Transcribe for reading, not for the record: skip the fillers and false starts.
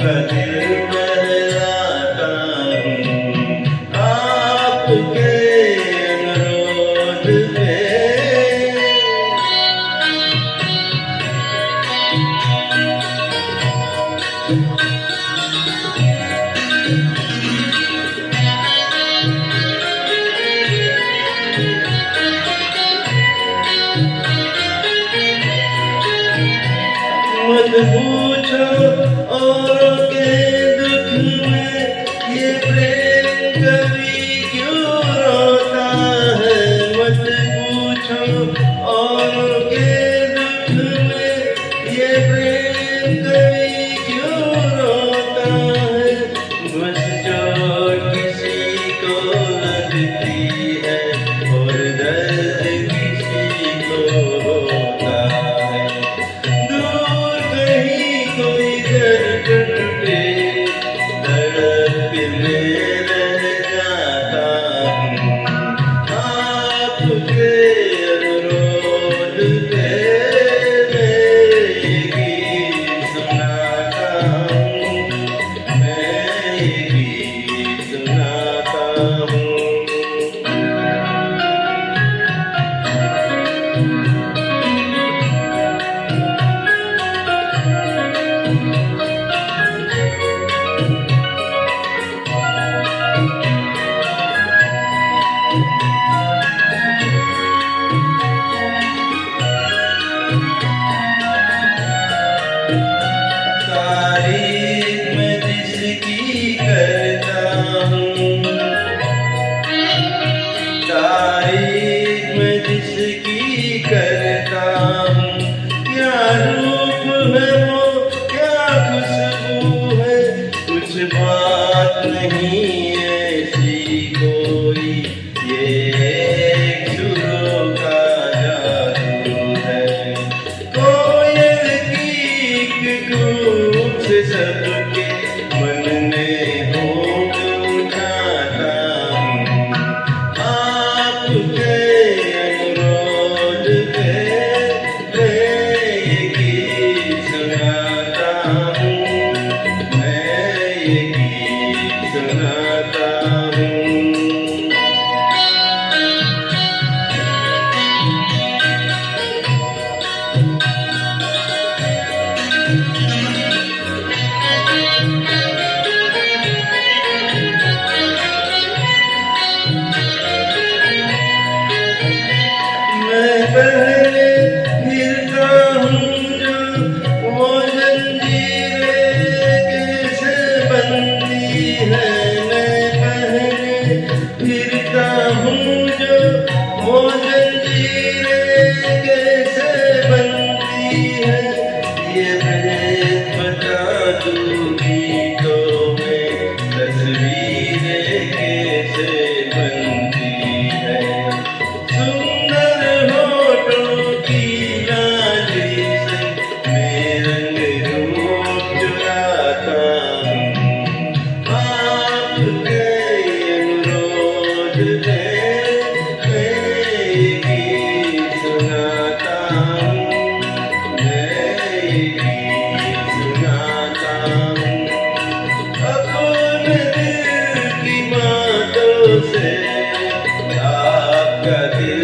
आपका दिल बहलाता हूँ आपके अनुरोध पे। मत पूछो औरों के दुख में ये प्रेम कभी क्यों रोता है। मत पूछो औरों के दुख में ये प्रेम कभी क्यों रोता है। बस चोट किसी को लगती है और दर्द किसी को होता है। दूर कहीं कोई दर्द पे तड़प में रह जाता हूँ आपके अनुरोध पे। मैं ये गीत सुनाता हूँ, मैं ये गीत सुनाता हूँ। तारीफ मैं जिसकी करता हूँ, तारीफ मैं जिसकी करता हूँ। क्या रूप है वो, क्या खुशबू है, कुछ बात नहीं ऐसी कोई। ये एक सुरों का जादू है, कोयल की गूंज से सबके मन में होठ उठाता हूँ आपके अनुरोध पे। मैं ये गीत सुनाता हूँ, मैं ये गीत सुनाता हूँ। मैं पहले फिरता हूँ जो वो जंजीरें कैसे बनती है। मैं पहले फिरता हूँ जो वो जंजीरें कैसे बनती है। ये भेद बता दूँगी तो मैं तस्वीरें कैसे बनती है। सुंदर होठों की लाली से मैं रंग रूप चुराता हूँ आपके अनुरोध पे। मैं ये गीत सुनाता हूँ, मैं ये गीत सुनाता हूँ। अपने दिल की बातों से आपका दिल